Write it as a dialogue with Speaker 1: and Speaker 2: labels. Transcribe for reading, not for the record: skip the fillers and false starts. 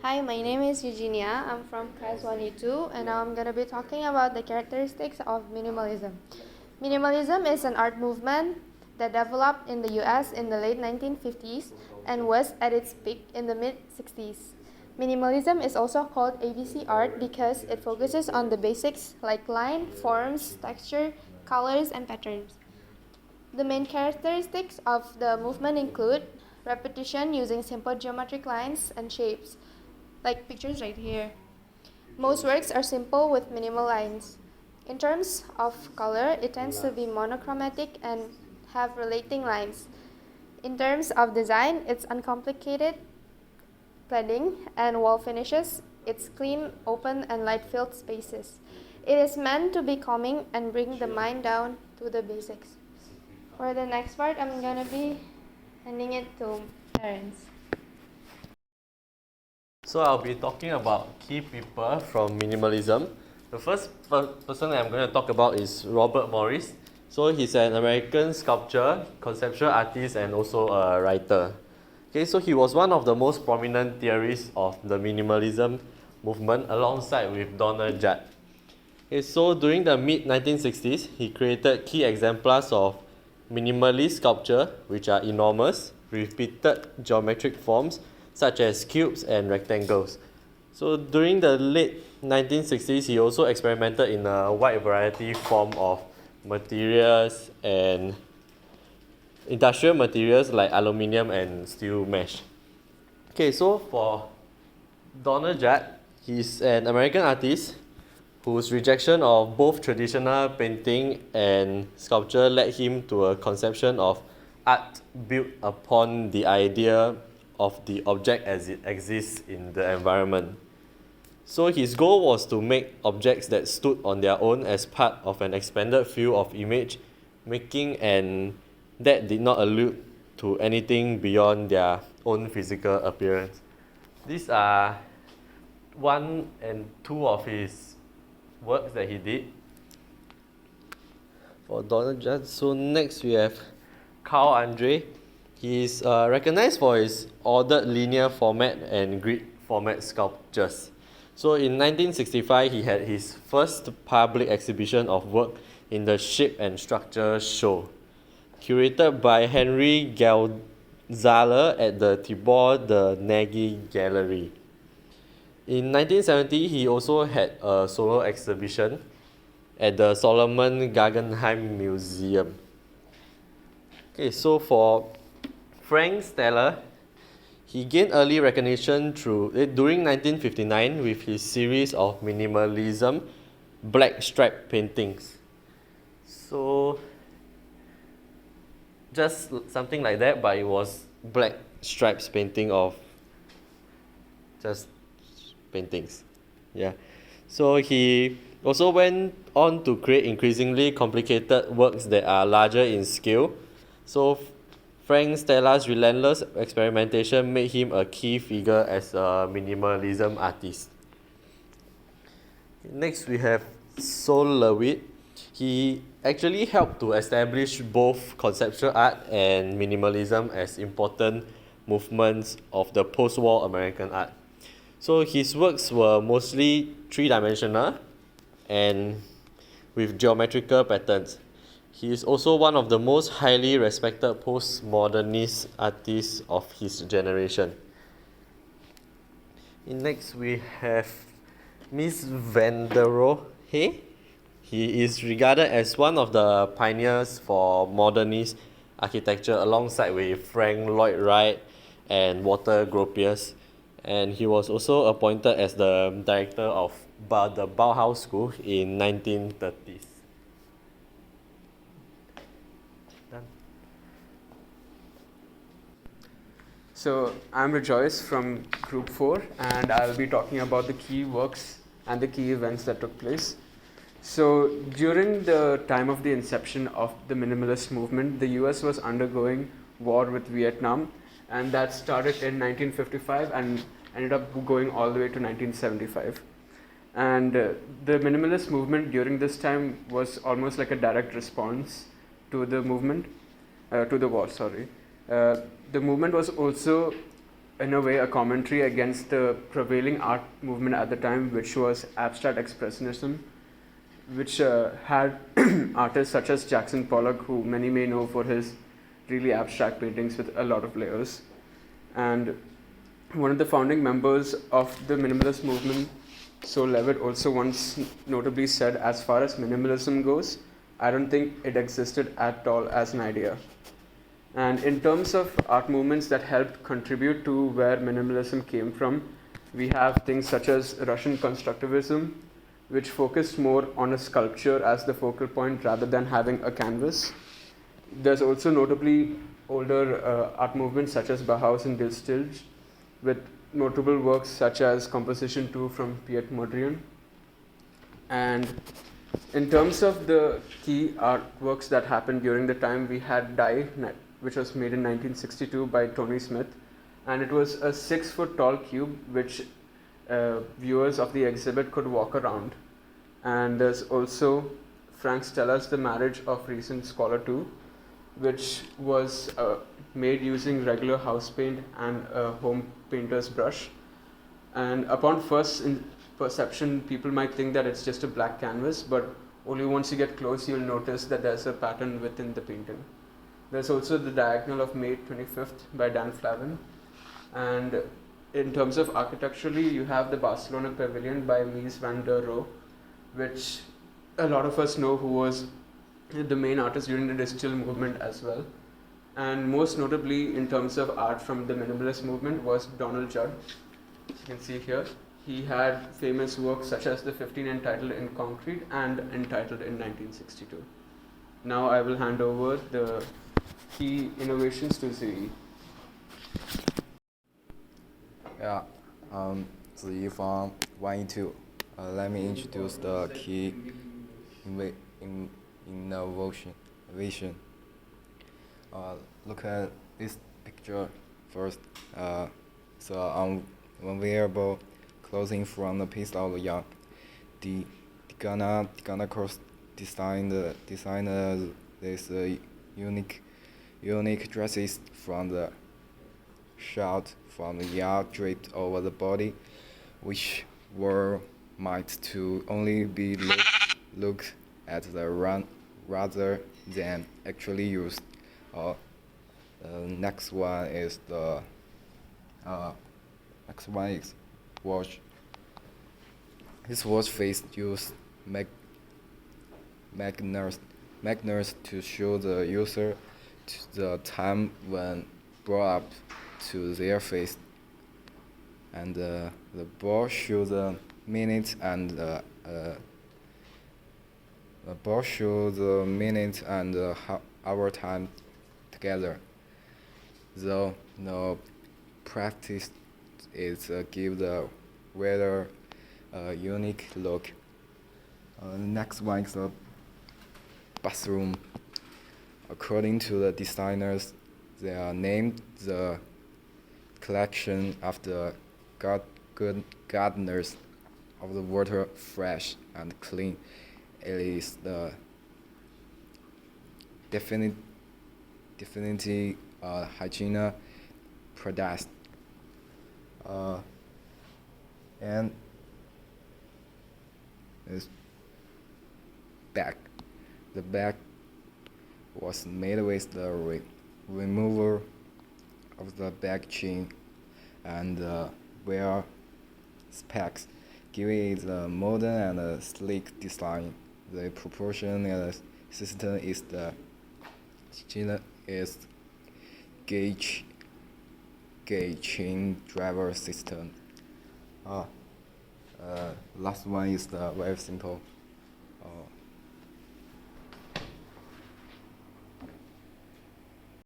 Speaker 1: Hi, my name is Eugenia. I'm from class 1E2, and now I'm going to be talking about the characteristics of minimalism. Minimalism is an art movement that developed in the US in the late 1950s and was at its peak in the mid 60s. Minimalism is also called ABC art because it focuses on the basics like line, forms, texture, colors, and patterns. The main characteristics of the movement include repetition using simple geometric lines and shapes, like pictures right here. Most works are simple with minimal lines. In terms of color, it tends to be monochromatic and have relating lines. In terms of design, it's uncomplicated cladding and wall finishes. It's clean, open, and light-filled spaces. It is meant to be calming and bring the mind down to the basics. For the next part, I'm gonna be handing it to Terence.
Speaker 2: So I'll be talking about key people from minimalism. The first person that I'm going to talk about is Robert Morris. So he's an American sculptor, conceptual artist, and also a writer. Okay, so he was one of the most prominent theorists of the minimalism movement alongside with Donald Judd. Okay, so during the mid-1960s, he created key exemplars of minimalist sculpture, which are enormous, repeated geometric forms, such as cubes and rectangles. So during the late 1960s, he also experimented in a wide variety form of materials and industrial materials like aluminium and steel mesh. Okay, so for Donald Judd, he's an American artist whose rejection of both traditional painting and sculpture led him to a conception of art built upon the idea of the object as it exists in the environment. So his goal was to make objects that stood on their own as part of an expanded field of image making and that did not allude to anything beyond their own physical appearance. These are one and two of his works that he did for Donald Judd. So next we have Carl Andre. He is recognized for his ordered linear format and grid format sculptures. So in 1965, he had his first public exhibition of work in the Shape and Structure Show, curated by Henry Geldzahler at the Tibor de Nagy Gallery. In 1970, he also had a solo exhibition at the Solomon Guggenheim Museum. Okay, so for Frank Stella, he gained early recognition during 1959 with his series of minimalism black stripe paintings. So just something like that, but it was black stripes painting of just paintings. Yeah. So he also went on to create increasingly complicated works that are larger in scale. So Frank Stella's relentless experimentation made him a key figure as a minimalism artist. Next we have Sol LeWitt. He actually helped to establish both conceptual art and minimalism as important movements of the post-war American art. So his works were mostly three-dimensional and with geometrical patterns. He is also one of the most highly respected postmodernist artists of his generation. Next we have Mies van der Rohe. He is regarded as one of the pioneers for modernist architecture alongside with Frank Lloyd Wright and Walter Gropius. And he was also appointed as the director of the Bauhaus School in 1930s. Done.
Speaker 3: So I'm Rejoice from Group 4 and I'll be talking about the key works and the key events that took place. So during the time of the inception of the minimalist movement, the US was undergoing war with Vietnam, and that started in 1955 and ended up going all the way to 1975. And the minimalist movement during this time was almost like a direct response to the movement, to the war, sorry. The movement was also in a way, a commentary against the prevailing art movement at the time, which was abstract expressionism, which had artists such as Jackson Pollock, who many may know for his really abstract paintings with a lot of layers. And one of the founding members of the minimalist movement, Sol Levitt, also once notably said, as far as minimalism goes, I don't think it existed at all as an idea. And in terms of art movements that helped contribute to where minimalism came from, we have things such as Russian constructivism, which focused more on a sculpture as the focal point rather than having a canvas. There's also notably older art movements such as Bauhaus and Dilstilge, with notable works such as Composition 2 from Piet Mondrian. And in terms of the key artworks that happened during the time, we had Die, which was made in 1962 by Tony Smith, and it was a 6-foot tall cube which viewers of the exhibit could walk around. And there's also Frank Stella's The Marriage of Recent Scholar 2, which was made using regular house paint and a home painter's brush. And upon first perception, people might think that it's just a black canvas, but only once you get close, you'll notice that there's a pattern within the painting. There's also The Diagonal of May 25th by Dan Flavin. And in terms of architecturally, you have the Barcelona Pavilion by Mies van der Rohe, which a lot of us know, who was the main artist during the digital movement as well. And most notably in terms of art from the minimalist movement was Donald Judd. As you can see here, he had famous works such as the 15 entitled in concrete and entitled in 1962. Now I will hand over the key innovations to Ziyi.
Speaker 4: Yeah, Ziyi from 1E2. Let me introduce the key innovation. Look at this picture first. So unwearable clothing from the piece of young. The Ghana course designed this unique dresses from the short from the yard draped over the body, which were meant to only be looked at the run rather than actually used. Next one is watch. This watch face used magnets to show the user the time when brought up to their face, and the ball shows the minute and hour time together. Though no practice is give the wearer a unique look. Next one is the bathroom. According to the designers, they are named the collection after good gardeners of the water fresh and clean. It is the definitely hygiene product. And this bag. The bag was made with the removal of the bag chain and wear specs, giving it a modern and a sleek design. The proportion and system is the gauge chain driver system. Last one is the very simple.